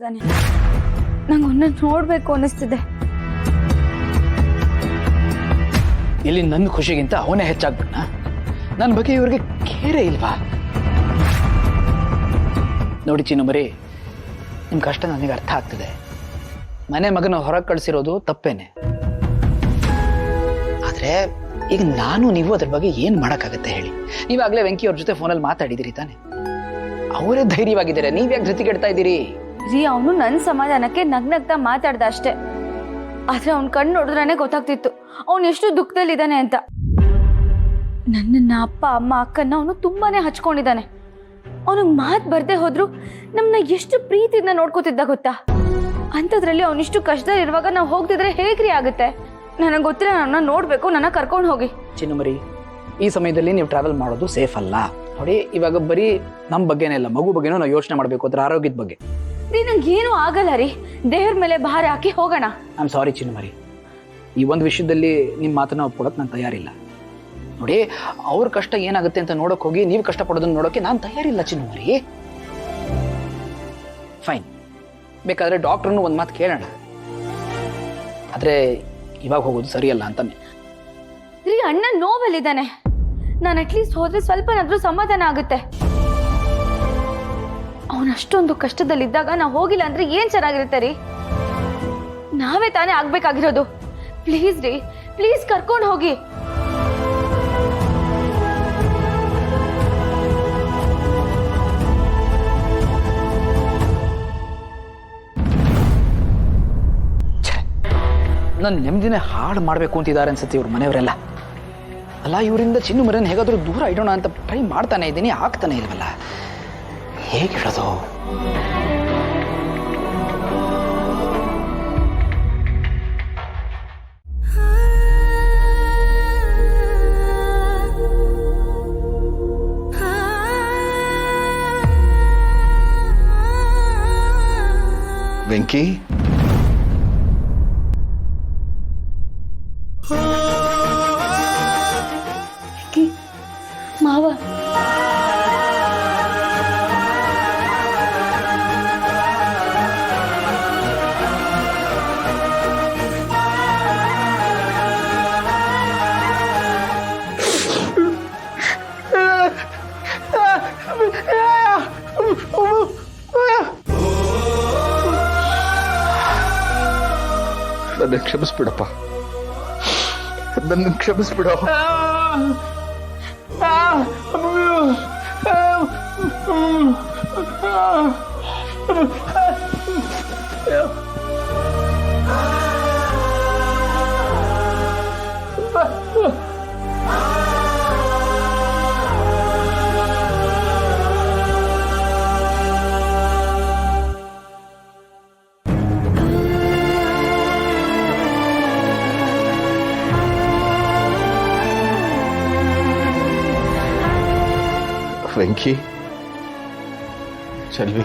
ಇದ್ದಾನೆ. ನಂಗೆ ಅವನ್ನ ನೋಡ್ಬೇಕು ಅನ್ನಿಸ್ತಿದೆ. ಇಲ್ಲಿ ನನ್ನ ಖುಷಿಗಿಂತ ಅವನೇ ಹೆಚ್ಚಾಗ್ಬಿಟ್ಟ. ನನ್ನ ಬಗ್ಗೆ ಇವ್ರಿಗೆ ಕೇರೇ ಇಲ್ವಾ? ನೋಡಿ ಚಿನ್ನು ಮರಿ, ನಿಮ್ಮ ಕಷ್ಟ ನನಗೆ ಅರ್ಥ ಆಗ್ತಿದೆ. ಮನೆ ಮಗನ ಹೊರಗೆ ಕಳಿಸಿರೋದು ತಪ್ಪೇನೆ. ಆದ್ರೆ ಈಗ ನಾನು ನೀವು ಅದ್ರ ಬಗ್ಗೆ ಏನ್ ಮಾಡಕ್ಕಾಗತ್ತೆ ಹೇಳಿ? ನೀವಾಗ್ಲೇ ವೆಂಕಿ ಅವ್ರ ಜೊತೆ ಫೋನಲ್ಲಿ ಮಾತಾಡಿದಿರಿ ತಾನೆ? ಅವರೇ ಧೈರ್ಯವಾಗಿದ್ದಾರೆ, ನೀವ್ಯಾಕೆ ಧೃತಿಗೆಡ್ತಾ ಇದ್ದೀರಿ? ರೀ, ಅವನು ನನ್ನ ಸಮಾಧಾನಕ್ಕೆ ನಗ್ನಗ್ತಾ ಮಾತಾಡ್ದ ಅಷ್ಟೇ. ಆದ್ರೆ ಅವ್ನ ಕಣ್ಣು ನೋಡಿದ್ರೇ ಗೊತ್ತಾಗ್ತಿತ್ತು ಅವನು ಎಷ್ಟು ದುಃಖದಲ್ಲಿದ್ದಾನೆ ಅಂತ. ನನ್ನನ್ನ ಅಪ್ಪ ಅಮ್ಮ ಅಕ್ಕನ್ನ ಅವನು ತುಂಬಾನೇ ಹಚ್ಕೊಂಡಿದ್ದಾನೆ. ಅವನಿಗೆ ಮಾತು ಬರ್ದೇ ಹೋದ್ರು ನಮ್ಮನ್ನ ಎಷ್ಟು ಪ್ರೀತಿಯಿಂದ ನೋಡ್ಕೋತಿದ್ದ ಗೊತ್ತಾ? ಅಂಥದ್ರಲ್ಲಿ ಅವನಿಷ್ಟು ಕಷ್ಟದಲ್ಲಿರುವಾಗ ನಾವು ಹೋಗ್ತಿದ್ರೆ ಹೇಗ್ರಿ ಆಗುತ್ತೆ? ನನಗೆ ಗೊತ್ತಿಲ್ಲ, ನನ್ನ ನೋಡ್ಬೇಕು, ನನ್ನ ಕರ್ಕೊಂಡು ಹೋಗಿ. ಚಿನ್ನುಮರಿ, ಈ ಸಮಯದಲ್ಲಿ ನೀವು ಟ್ರಾವೆಲ್ ಮಾಡೋದು ಸೇಫ್ ಅಲ್ಲ. ನೋಡಿ, ಇವಾಗ ಬರೀ ನಮ್ಮ ಬಗ್ಗೆನೇ ಇಲ್ಲ, ಮಗು ಬಗ್ಗೆನೂ ನಾವು ಯೋಚನೆ ಮಾಡಬೇಕು, ಅದ್ರ ಆರೋಗ್ಯದ ಬಗ್ಗೆ. ರೀ, ನಂಗೇನು ಆಗಲ್ಲ ರೀ, ದೇವ್ರ ಮೇಲೆ ಭಾರ ಹಾಕಿ ಹೋಗೋಣ. ಐ ಆಮ್ ಸಾರಿ ಚಿನ್ನುಮರಿ, ಈ ಒಂದು ವಿಷಯದಲ್ಲಿ ನಿಮ್ಮ ಮಾತನ್ನ ಒಪ್ಕೊಳಕ್ ನಾನು ತಯಾರಿಲ್ಲ. ನೋಡಿ, ಅವ್ರ ಕಷ್ಟ ಏನಾಗುತ್ತೆ ಅಂತ ನೋಡಕ್ ಹೋಗಿ ನೀವು ಕಷ್ಟಪಡೋದನ್ನ ನೋಡೋಕೆ ನಾನು ತಯಾರಿಲ್ಲ ಚಿನ್ನುಮರಿ. ಫೈನ್, ಬೇಕಾದ್ರೆ ಡಾಕ್ಟ್ರನ್ನು ಒಂದು ಮಾತು ಕೇಳೋಣ. ಆದ್ರೆ ಇವಾಗ ಹೋಗೋದು ಸರಿಯಲ್ಲ ಅಂತಾನೆ. ರೀ, ಅಣ್ಣ ನೋವಲ್ಲಿದ್ದಾನೆ. ನಾನು ಅಟ್ಲೀಸ್ಟ್ ಹೋದ್ರೆ ಸ್ವಲ್ಪನಾದ್ರೂ ಸಮಾಧಾನ ಆಗುತ್ತೆ. ಅವನು ಅಷ್ಟೊಂದು ಕಷ್ಟದಲ್ಲಿದ್ದಾಗ ನಾವು ಹೋಗಿಲ್ಲ ಅಂದ್ರೆ ಏನ್ ಚೆನ್ನಾಗಿರುತ್ತೆ ರೀ? ನಾವೇ ತಾನೇ ಆಗ್ಬೇಕಾಗಿರೋದು. ಪ್ಲೀಸ್ ರೀ, ಪ್ಲೀಸ್ ಕರ್ಕೊಂಡು ಹೋಗಿ. ನನ್ನ ನೆಮ್ಮದಿನೇ ಹಾಳು ಮಾಡಬೇಕು ಅಂತಿದ್ದಾರೆ ಅನ್ಸುತ್ತೆ ಇವ್ರ ಮನೆಯವರೆಲ್ಲ. ಅಲ್ಲ, ಇವರಿಂದ ಚಿನ್ನು ಮರನ್ನ ಹೇಗಾದ್ರೂ ದೂರ ಇಡೋಣ ಅಂತ ಟ್ರೈ ಮಾಡ್ತಾನೆ ಇದ್ದೀನಿ, ಆಗ್ತಾನೆ ಇಲ್ವಲ್ಲ. ಹೇಗಿಡೋದು? ವೆಂಕಿ, ಮಾವ, ನನ್ನ ಕ್ಷಮಿಸ್ಬಿಡಪ್ಪ, ನನ್ನ ಕ್ಷಮಿಸ್ಬಿಡ. ವೆಂಕಿ, ಚಲ್ವಿ,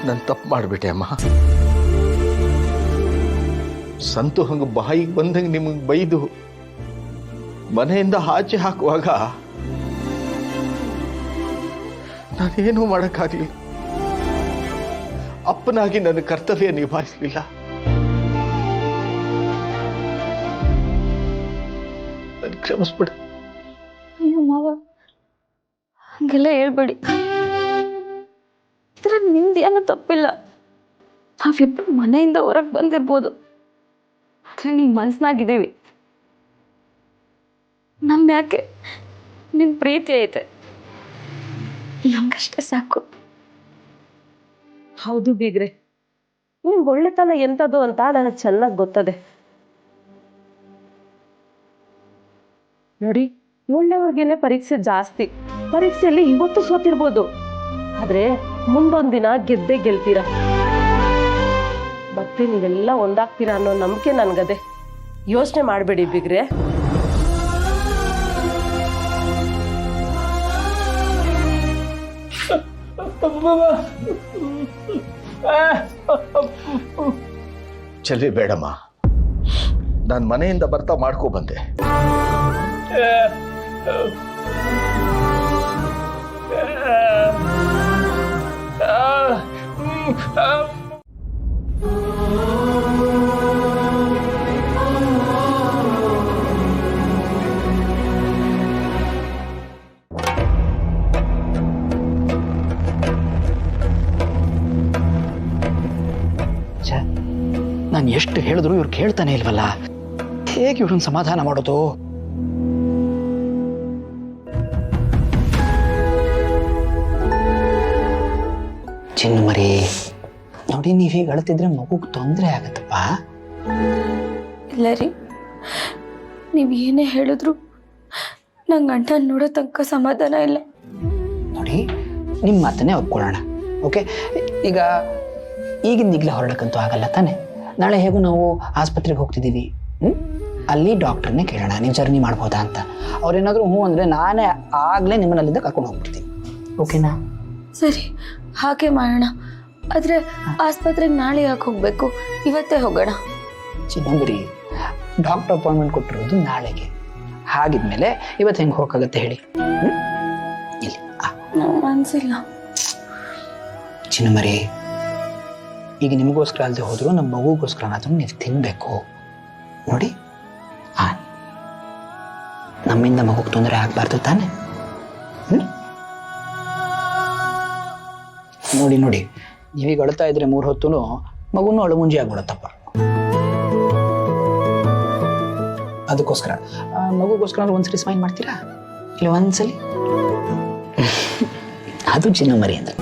ನಾನು ತಪ್ಪು ಮಾಡಿಬಿಟ್ಟೆ ಅಮ್ಮ. ಸಂತು ಹಂಗ ಬಾಯಿಗೆ ಬಂದಂಗೆ ನಿಮಗೆ ಬೈದು ಮನೆಯಿಂದ ಆಚೆ ಹಾಕುವಾಗ ನಾನೇನು ಮಾಡೋಕ್ಕಾಗಲಿಲ್ಲ. ಅಪ್ಪನಾಗಿ ನನ್ನ ಕರ್ತವ್ಯ ನಿಭಾಯಿಸಲಿಲ್ಲ. ನನ್ನ ಕ್ಷಮಿಸ್ಬಿಡ. ಅಯ್ಯೋ ಮಾವ, ಹಂಗೆಲ್ಲ ಹೇಳ್ಬೇಡಿ. ಇದ್ರ ನಿಮ್ದೇನೂ ತಪ್ಪಿಲ್ಲ. ನಾವಿಬ್ರು ಮನೆಯಿಂದ ಹೊರಗೆ ಬಂದಿರ್ಬೋದು, ಆದ್ರೆ ನೀವು ಮನಸ್ನಾಗಿದ್ದೀವಿ. ನಮ್ ಯಾಕೆ ನಿನ್ ಪ್ರೀತಿ ಐತೆ, ನಮ್ಗಷ್ಟೇ ಸಾಕು. ಹೌದು ಬೀಗ್ರೆ, ನಿಮ್ ಒಳ್ಳೆತನ ಎಂತದು ಅಂತ ನನಗೆ ಚೆನ್ನಾಗಿ ಗೊತ್ತದೆ. ನೋಡಿ, ಒಳ್ಳೆಯವ್ರಿಗೇನೆ ಪರೀಕ್ಷೆ ಜಾಸ್ತಿ. ಪರೀಕ್ಷೆಯಲ್ಲಿ ಇವತ್ತು ಸೋತಿರ್ಬೋದು, ಆದ್ರೆ ಮುಂದೊಂದಿನ ಗೆದ್ದೇ ಗೆಲ್ತೀರ. ಮತ್ತೆ ನೀವೆಲ್ಲ ಒಂದಾಗ್ತೀರಾ ಅನ್ನೋ ನಂಬಿಕೆ ನನ್ಗದೆ. ಯೋಚನೆ ಮಾಡಬೇಡಿ ಬಿಗ್ರೆ. ಚಲ್ವಿ, ಬೇಡಮ್ಮ. ನಾನು ಮನೆಯಿಂದ ಬರ್ತಾ ಮಾಡ್ಕೊ ಬಂದೆ. ನಾನು ಎಷ್ಟು ಹೇಳಿದ್ರು ಇವ್ರು ಕೇಳ್ತಾನೆ ಇಲ್ವಲ್ಲ, ಹೇಗೆ ಇವ್ರನ್ನ ಸಮಾಧಾನ ಮಾಡೋದು? ಚಿನ್ನು ಮರಿ, ನೋಡಿ ನೀವು ಹೀಗೆ ಅಳ್ತಿದ್ರೆ ಮಗುಗೆ ತೊಂದರೆ ಆಗತ್ತಪ್ಪ. ಇಲ್ಲ ರೀ, ನೀವು ಏನೇ ಹೇಳಿದ್ರು ನಂಗೆ ಗಂಟ ನೋಡೋ ತನಕ ಸಮಾಧಾನ ಇಲ್ಲ. ನೋಡಿ ನಿಮ್ಮ ಮಾತನ್ನೇ ಒಪ್ಕೊಳ್ಳೋಣ, ಓಕೆ? ಈಗಿಂದೀಗಲೇ ಹೊರಡಕ್ಕಂತೂ ಆಗಲ್ಲ ತಾನೆ. ನಾಳೆ ಹೇಗೂ ನಾವು ಆಸ್ಪತ್ರೆಗೆ ಹೋಗ್ತಿದ್ದೀವಿ, ಅಲ್ಲಿ ಡಾಕ್ಟರ್ನೇ ಕೇಳೋಣ ನೀವು ಜರ್ನಿ ಮಾಡ್ಬೋದಾ ಅಂತ. ಅವ್ರೇನಾದರೂ ಹ್ಞೂ ಅಂದರೆ ನಾನೇ ಆಗಲೇ ನಿಮ್ಮನ್ನ ಅಲ್ಲಿಂದ ಕರ್ಕೊಂಡು ಹೋಗ್ಬಿಡ್ತೀನಿ, ಓಕೆನಾ? ಸರಿ, ಹಾಗೆ ಮಾಡೋಣ. ಆದರೆ ಆಸ್ಪತ್ರೆಗೆ ನಾಳೆ ಯಾಕೆ ಹೋಗಬೇಕು? ಇವತ್ತೇ ಹೋಗೋಣ. ಚಿನ್ನಂಬರಿ, ಡಾಕ್ಟರ್ ಅಪಾಯಿಂಟ್ಮೆಂಟ್ ಕೊಟ್ಟಿರೋದು ನಾಳೆಗೆ. ಹಾಗಿದ್ಮೇಲೆ ಇವತ್ತು ಹೆಂಗೆ ಹೋಗಕ್ಕಾಗತ್ತೆ ಹೇಳಿ? ಇಲ್ಲಿ ಅನ್ಸಿಲ್ಲ. ಚಿನ್ನಮರಿ, ಈಗ ನಿಮಗೋಸ್ಕರ ಅಲ್ಲದೆ ಹೋದ್ರು ನಮ್ಮ ಮಗುಗೋಸ್ಕರನಾದ್ರೂ ನೀವು ತಿನ್ಬೇಕು. ನೋಡಿ, ನಮ್ಮಿಂದ ಮಗುಗೆ ತೊಂದರೆ ಆಗ್ಬಾರ್ದು ತಾನೆ. ನೋಡಿ ನೋಡಿ, ನೀವೀಗ ಅಳ್ತಾ ಇದ್ರೆ 3 ಹೊತ್ತು ಮಗುನೂ ಅಳುಮುಂಜಿ ಆಗ್ಬಿಡತ್ತಪ್ಪ. ಅದಕ್ಕೋಸ್ಕರ ಮಗುಗೋಸ್ಕರ ಒಂದ್ಸರಿ ಸ್ಮೈಲ್ ಮಾಡ್ತೀರಾ? ಇಲ್ಲ ಒಂದ್ಸಲಿ? ಅದು ಚಿನ್ನಮರಿ ಅಂದ್ರೆ